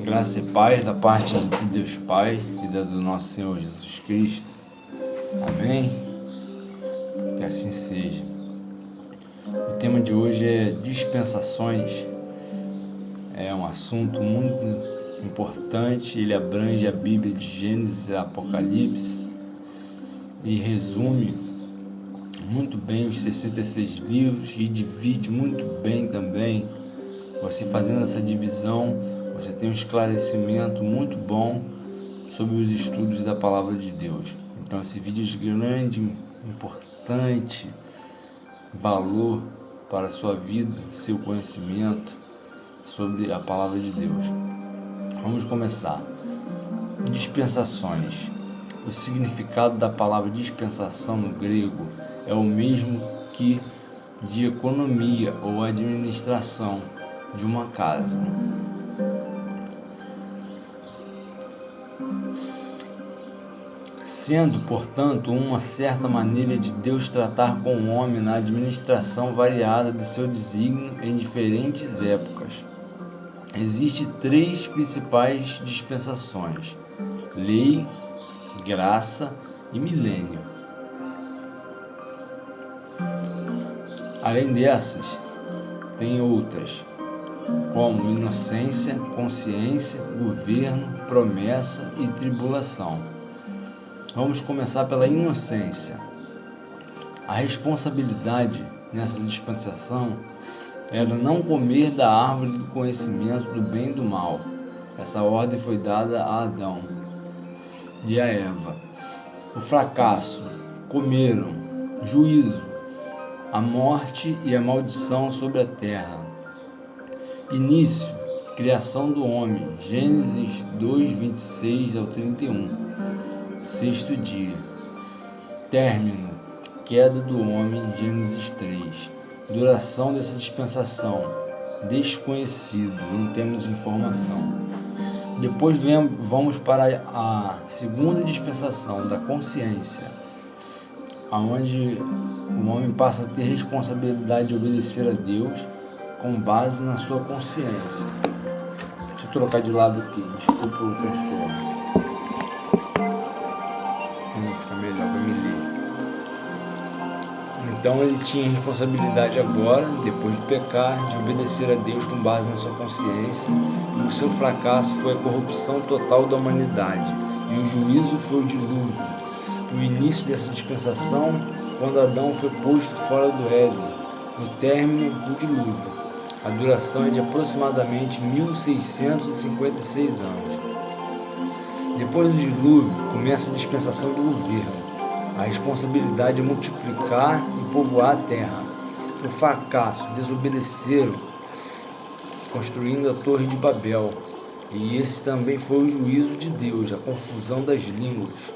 Graça e paz da parte de Deus Pai e do nosso Senhor Jesus Cristo. Amém? Que assim seja. O tema de hoje é dispensações. É um assunto muito importante. Ele abrange a Bíblia de Gênesis e Apocalipse e resume muito bem os 66 livros e divide muito bem também. Você fazendo essa divisão, você tem um esclarecimento muito bom sobre os estudos da Palavra de Deus. Então esse vídeo é de grande, importante valor para a sua vida, seu conhecimento sobre a Palavra de Deus. Vamos começar. Dispensações. O significado da palavra dispensação no grego é o mesmo que de economia ou administração de uma casa. Sendo, portanto, uma certa maneira de Deus tratar com o homem na administração variada de seu desígnio em diferentes épocas. Existem três principais dispensações: lei, graça e milênio. Além dessas, tem outras, como inocência, consciência, governo, promessa e tribulação. Vamos começar pela inocência. A responsabilidade nessa dispensação era não comer da árvore do conhecimento do bem e do mal. Essa ordem foi dada a Adão e a Eva. O fracasso: comeram, juízo, a morte e a maldição sobre a terra. Início: criação do homem, Gênesis 2, 26 ao 31. Sexto dia. Término: queda do homem, Gênesis 3. Duração dessa dispensação: desconhecido, não temos informação. Depois vamos para a segunda dispensação, da consciência, onde o homem passa a ter responsabilidade de obedecer a Deus com base na sua consciência. Deixa eu trocar de lado aqui, desculpa o transtorno. Sim, fica melhor para me ler. Então ele tinha responsabilidade agora, depois de pecar, de obedecer a Deus com base na sua consciência, e o seu fracasso foi a corrupção total da humanidade, e o juízo foi o dilúvio. O início dessa dispensação, quando Adão foi posto fora do Éden, o término do dilúvio. A duração é de aproximadamente 1656 anos. Depois do dilúvio, começa a dispensação do governo. A responsabilidade é multiplicar e povoar a terra. O fracasso: desobedeceram, construindo a Torre de Babel. E esse também foi o juízo de Deus, a confusão das línguas.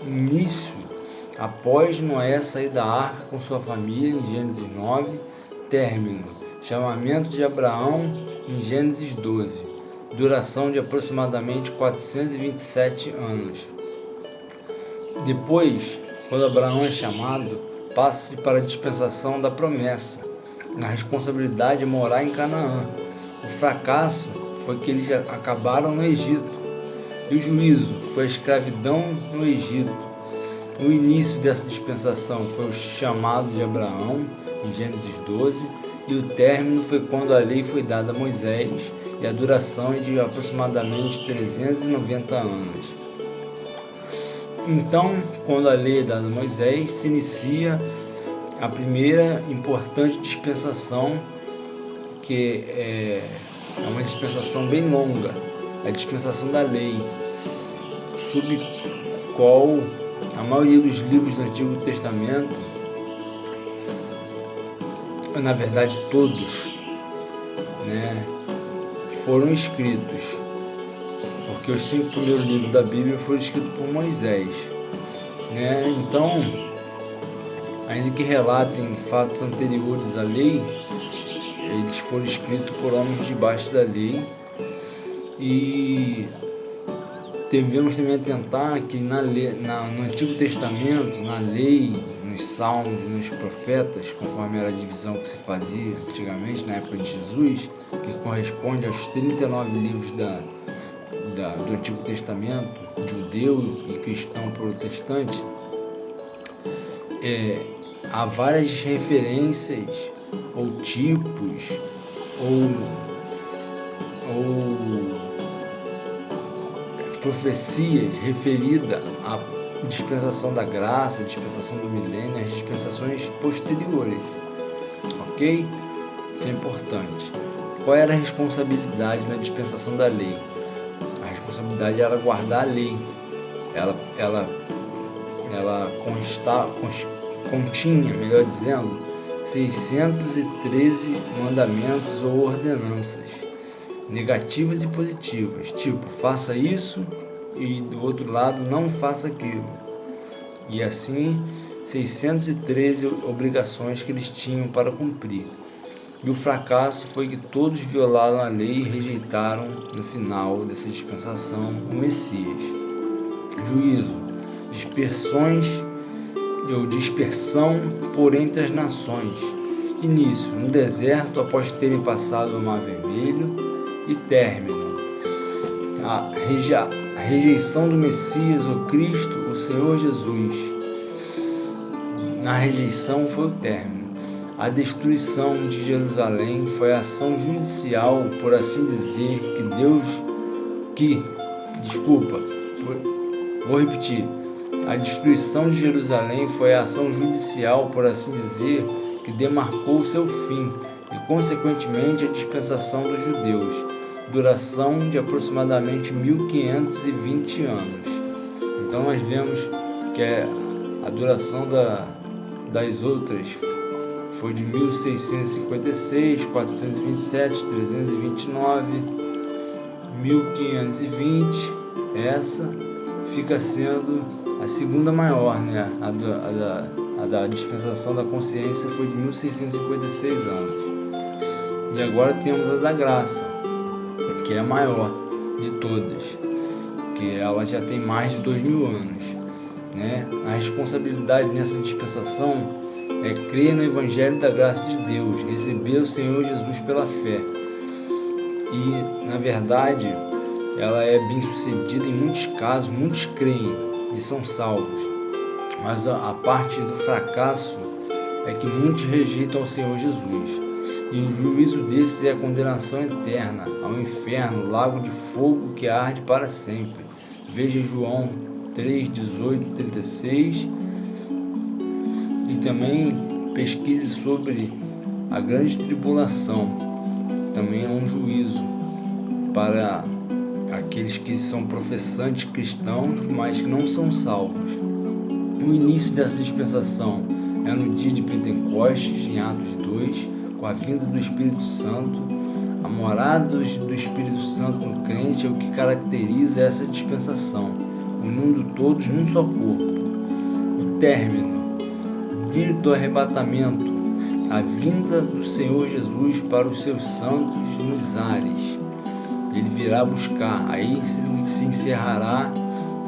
Início: após Noé sair da arca com sua família, em Gênesis 9. Término: chamamento de Abraão, em Gênesis 12. Duração de aproximadamente 427 anos. Depois, quando Abraão é chamado, passa-se para a dispensação da promessa. A responsabilidade é morar em Canaã. O fracasso foi que eles acabaram no Egito. E o juízo foi a escravidão no Egito. O início dessa dispensação foi o chamado de Abraão, em Gênesis 12. E o término foi quando a lei foi dada a Moisés, e a duração é de aproximadamente 390 anos. Então, quando a lei é dada a Moisés, se inicia a primeira importante dispensação, que é uma dispensação bem longa, a dispensação da lei, sob qual a maioria dos livros do Antigo Testamento, na verdade todos, foram escritos, porque os 5 primeiros livros da Bíblia foram escritos por Moisés, Então, ainda que relatem fatos anteriores à lei, eles foram escritos por homens debaixo da lei. E devemos também atentar que no Antigo Testamento, na lei, nos Salmos e nos Profetas, conforme era a divisão que se fazia antigamente, na época de Jesus, que corresponde aos 39 livros do Antigo Testamento, judeu e cristão protestante, há várias referências ou tipos ou profecias referidas à dispensação da graça, dispensação do milênio, as dispensações posteriores, ok? Isso é importante. Qual era a responsabilidade na dispensação da lei? A responsabilidade era guardar a lei. Ela continha, melhor dizendo, 613 mandamentos ou ordenanças, negativas e positivas, tipo, faça isso e do outro lado não faça aquilo. E assim, 613 obrigações que eles tinham para cumprir. E o fracasso foi que todos violaram a lei e rejeitaram, no final dessa dispensação, o Messias. Juízo, dispersão por entre as nações. Início, no deserto, após terem passado o Mar Vermelho, e término, a rejeição do Messias, o Cristo, o Senhor Jesus. Na rejeição foi o término. A destruição de Jerusalém foi a ação judicial, por assim dizer, vou repetir. A destruição de Jerusalém foi a ação judicial, por assim dizer, que demarcou seu fim e, consequentemente, a dispensação dos judeus, duração de aproximadamente 1520 anos. Então nós vemos que a duração das outras foi de 1656, 427, 329, 1520. Essa fica sendo a segunda maior, né? A da dispensação da consciência foi de 1656 anos. E agora temos a da graça, que é a maior de todas, que ela já tem mais de 2000 anos, né? A responsabilidade nessa dispensação é crer no Evangelho da graça de Deus, receber o Senhor Jesus pela fé. E, na verdade, ela é bem sucedida em muitos casos, muitos creem e são salvos. Mas a parte do fracasso é que muitos rejeitam o Senhor Jesus. E o juízo desses é a condenação eterna, ao inferno, lago de fogo que arde para sempre. Veja João 3, 18, 36. E também pesquise sobre a grande tribulação. Também é um juízo para aqueles que são professantes cristãos, mas que não são salvos. O início dessa dispensação é no dia de Pentecostes, em Atos 2, com a vinda do Espírito Santo. A morada do Espírito Santo no crente é o que caracteriza essa dispensação, unindo todos num só corpo. O término, dia do arrebatamento, a vinda do Senhor Jesus para os seus santos nos ares. Ele virá buscar, aí se encerrará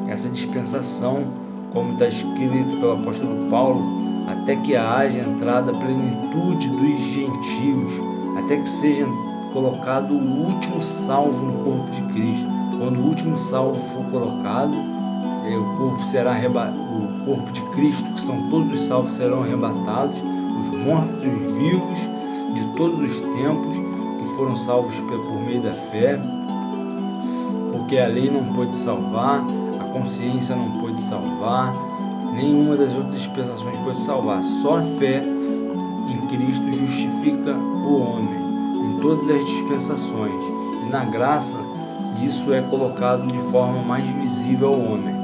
essa dispensação, como está escrito pelo apóstolo Paulo, até que haja entrada a plenitude dos gentios, até que seja colocado o último salvo no corpo de Cristo. Quando o último salvo for colocado, o corpo de Cristo, que são todos os salvos, serão arrebatados, os mortos e os vivos de todos os tempos, que foram salvos por meio da fé, porque a lei não pôde salvar, a consciência não pôde salvar, nenhuma das outras dispensações pôde salvar. Só a fé em Cristo justifica o homem em todas as dispensações, e na graça isso é colocado de forma mais visível ao homem.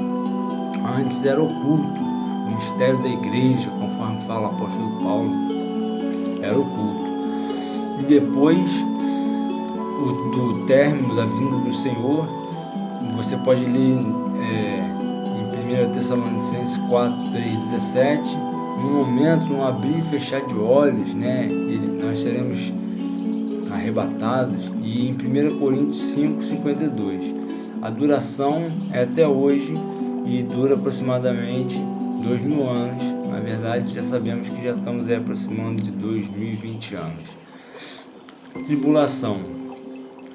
Antes era oculto, o mistério da igreja, conforme fala o apóstolo Paulo, era oculto. E depois do término da vinda do Senhor, você pode ler em 1 Tessalonicenses 4, 3, 17, no momento, num abrir e fechar de olhos, né, nós seremos arrebatados. E em 1 Coríntios 5, 52, a duração é até hoje e dura aproximadamente 2000 anos. Na verdade, já sabemos que já estamos aproximando de 2020 anos. Tribulação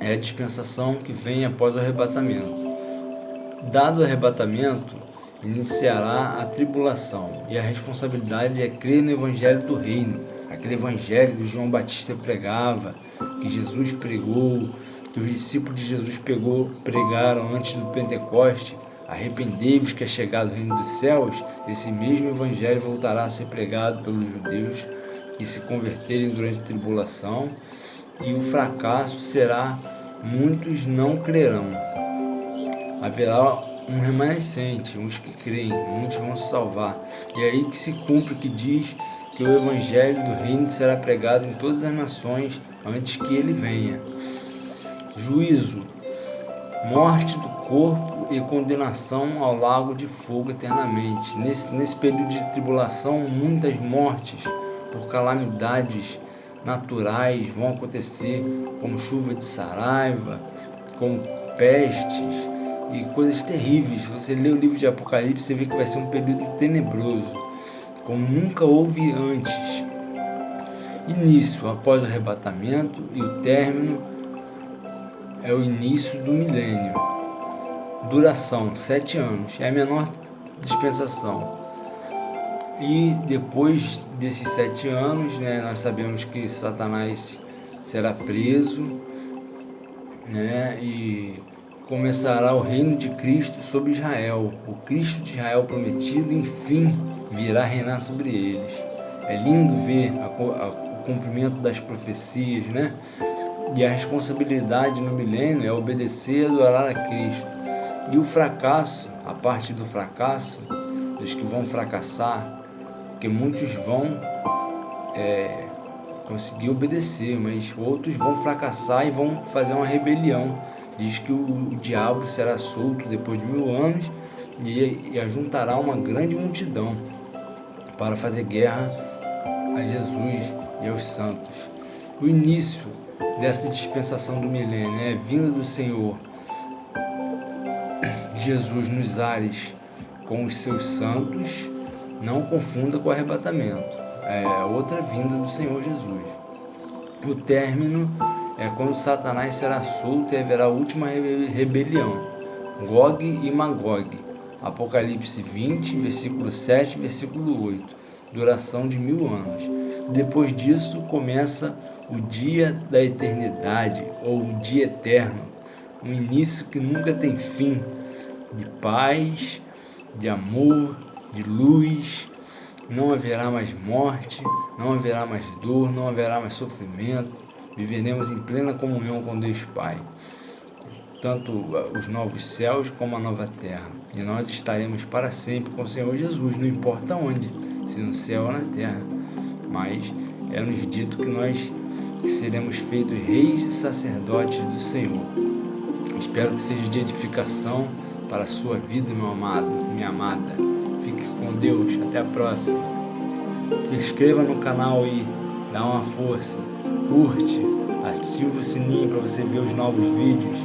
é a dispensação que vem após o arrebatamento. Dado o arrebatamento, iniciará a tribulação, e a responsabilidade é crer no Evangelho do Reino, aquele Evangelho que João Batista pregava, que Jesus pregou, que os discípulos de Jesus pregaram antes do Pentecoste. Arrependei-vos que é chegado o reino dos céus. Esse mesmo Evangelho voltará a ser pregado pelos judeus que se converterem durante a tribulação, e o fracasso será: muitos não crerão. Haverá um remanescente, uns que creem, muitos vão se salvar. E é aí que se cumpre o que diz que o Evangelho do Reino será pregado em todas as nações antes que ele venha. Juízo, morte do corpo e condenação ao lago de fogo eternamente. Nesse período de tribulação, muitas mortes por calamidades naturais vão acontecer, como chuva de saraiva, como pestes e coisas terríveis. Você lê o livro de Apocalipse, você vê que vai ser um período tenebroso, como nunca houve antes. Início, após o arrebatamento, e o término é o início do milênio. Duração, 7 anos, é a menor dispensação. E depois desses 7 anos, nós sabemos que Satanás será preso, e começará o reino de Cristo sobre Israel. O Cristo de Israel prometido, enfim, virá reinar sobre eles. É lindo ver o cumprimento das profecias, E a responsabilidade no milênio é obedecer e adorar a Cristo. E o fracasso, a parte do fracasso, dos que vão fracassar, porque muitos vão conseguir obedecer, mas outros vão fracassar e vão fazer uma rebelião. Diz que o diabo será solto depois de 1000 anos e ajuntará uma grande multidão para fazer guerra a Jesus e aos santos. O início dessa dispensação do milênio é a vinda do Senhor Jesus nos ares com os seus santos. Não confunda com o arrebatamento, é outra vinda do Senhor Jesus. O término é quando Satanás será solto e haverá a última rebelião, Gog e Magog. Apocalipse 20, versículo 7, versículo 8, duração de 1000 anos. Depois disso começa o dia da eternidade, ou o dia eterno, um início que nunca tem fim, de paz, de amor, de luz. Não haverá mais morte, não haverá mais dor, não haverá mais sofrimento. Viveremos em plena comunhão com Deus Pai, tanto os novos céus como a nova terra. E nós estaremos para sempre com o Senhor Jesus, não importa onde, se no céu ou na terra. Mas é-nos dito que nós seremos feitos reis e sacerdotes do Senhor. Espero que seja de edificação para a sua vida, meu amado, minha amada. Fique com Deus, até a próxima. Se inscreva no canal e dá uma força, curte, ativa o sininho para você ver os novos vídeos.